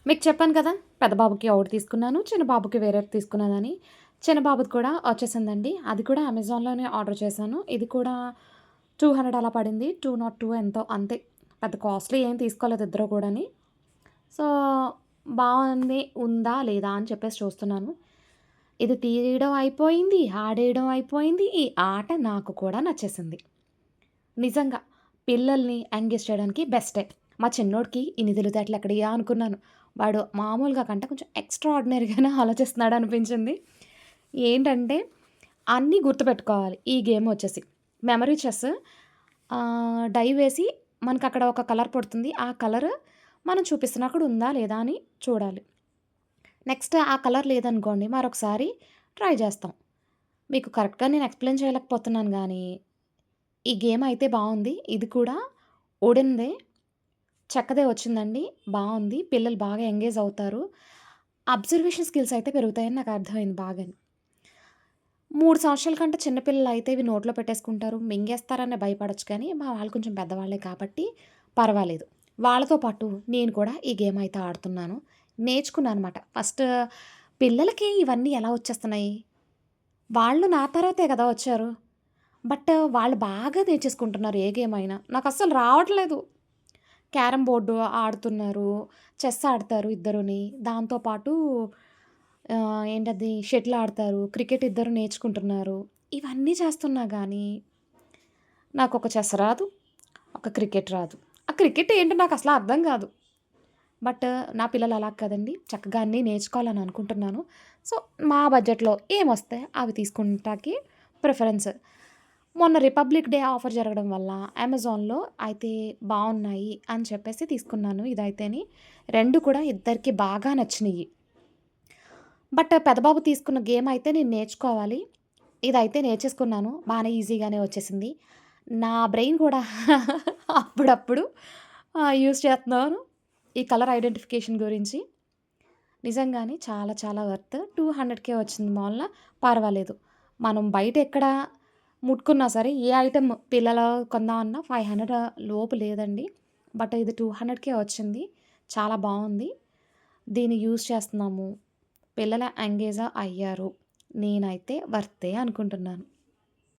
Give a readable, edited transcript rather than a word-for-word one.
మీకు చెప్పాను కదా! పెద్ద బాబుకి ఒకటి తీసుకున్నాను. చిన్న బాబుకి వేరేది తీసుకున్నానని. చిన్న బాబుది కూడా వచ్చేసిందండి. అది కూడా అమెజాన్‌లోనే ఆర్డర్ చేశాను. ఇది కూడా 200 అలా పడింది. 202 ఎంతో అంతే. పెద్ద కాస్ట్‌లీ ఏం తీసుకోలేదు ఇద్దరు కూడాని. సో, బావుంది. ఉందా? లేదా? అని చెప్పేసి చూస్తున్నాను. ఇది తీయడం అయిపోయింది. ఆడేయడం అయిపోయింది. ఈ ఆట నాకు కూడా నచ్చేసింది. నిజంగా. పిల్లల్ని ఎంగేజ్ చేయడానికి బెస్టే. మా చిన్నోడికి ఇన్ని తెలివితేటలెక్కడియ్యా అనుకున్నాను. వాడు మామూలుగా కంటే కొంచెం ఎక్స్‌ట్రార్డినరీగానే ఆలోచిస్తున్నాడనిపించింది. ఏంటంటే, అన్నీ గుర్తుపెట్టుకోవాలి ఈ గేమొచ్చేసి. మెమరీ చెస్ డై వేసి మనకక్కడ ఒక కలర్ పడుతుంది. ఆ కలర్ మనం చూపిస్తున్నక్కడ ఉందా? లేదా? అని చూడాలి. నెక్స్ట్ ఆ కలర్ లేదనుకోండి మరొకసారి ట్రై చేస్తాం. మీకు కరెక్ట్‌గా నేను ఎక్స్‌ప్లెయిన్ చేయలేకపోతున్నాను గానీ ఈ గేమయితే బావుంది. ఇది కూడా వుడెన్‌దే చెక్కదే వచ్చిందండి. బావుంది. పిల్లలు బాగా ఎంగేజ్ అవుతారు. అబ్జర్వేషన్ స్కిల్స్ అయితే పెరుగుతాయని నాకు అర్థమైంది బాగాని. 3 సంవత్సరాల కంటే చిన్న పిల్లలైతే ఇవి నోట్లో పెట్టేసుకుంటారు. మింగేస్తారని భయపడొచ్చు కానీ, మా వాళ్ళు కొంచెం పెద్దవాళ్ళే కాబట్టి పర్వాలేదు. వాళ్ళతో పాటు నేను కూడా ఈ గేమ్ అయితే ఆడుతున్నాను. నేర్చుకున్నాననమాట. ఫస్ట్ పిల్లలకి ఇవన్నీ ఎలా వచ్చేస్తున్నాయి? వాళ్ళు నా తర్వాతే గదా వచ్చారు. బట్ వాళ్ళు బాగా నేర్చేసుకుంటున్నారు ఏ గేమ్ అయినా. నాకస్సలు రావట్లేదు. క్యారమ్ బోర్డు ఆడుతున్నారు. చెస్ ఆడతారు ఇద్దరుని. దాంతో పాటు ఏంటది షటిల్ ఆడతారు. క్రికెట్ ఇద్దరు నేర్చుకుంటున్నారు. ఇవన్నీ చేస్తున్నా గానీ, నాకొక చెస్ రాదు. ఒక క్రికెట్ రాదు. ఆ క్రికెట్ ఏంటో నాకసల అర్థం గాదు. బట్ నా పిల్లలు అలా కాదండి. చక్కగా అన్నీ నేర్చుకోవాలని అనుకుంటున్నాను. సో, మా బడ్జెట్‌లో ఏమొస్తే అవి తీసుకుంటాకి ప్రిఫరెన్స్. మొన్న రిపబ్లిక్ డే ఆఫర్ జరగడం వల్ల అమెజాన్‌లో అయితే బావున్నాయి అని చెప్పేసి తీసుకున్నాను ఇదైతేని. 2 కూడా ఇద్దరికీ బాగా నచ్చినియి. బట్ పెద్ద బాబు తీసుకున్న గేమ్ అయితే నేను నేర్చుకోవాలి. ఇదైతే నేర్చేసుకున్నాను. బానే ఈజీగానే వచ్చేసింది. నా బ్రెయిన్ కూడా అప్పుడప్పుడు యూజ్ చేస్తున్నాను. ఈ కలర్ ఐడెంటిఫికేషన్ గురించి. నిజంగానే చాలా చాలా వర్త్. 200కే వచ్చింది మాల్‌ల పర్వాలేదు. మనం బయటెక్కడ ముట్టుకున్నా సరే, ఏ ఐటెమ్ పిల్లలు కొందామన్నా 500 లోపు లేదండి. బట్ ఇది 200కే వచ్చింది. చాలా బావుంది. దీన్ని యూజ్ చేస్తున్నాము. పిల్లలు ఎంగేజా అయ్యారు. నేనైతే వర్తే అనుకుంటున్నాను.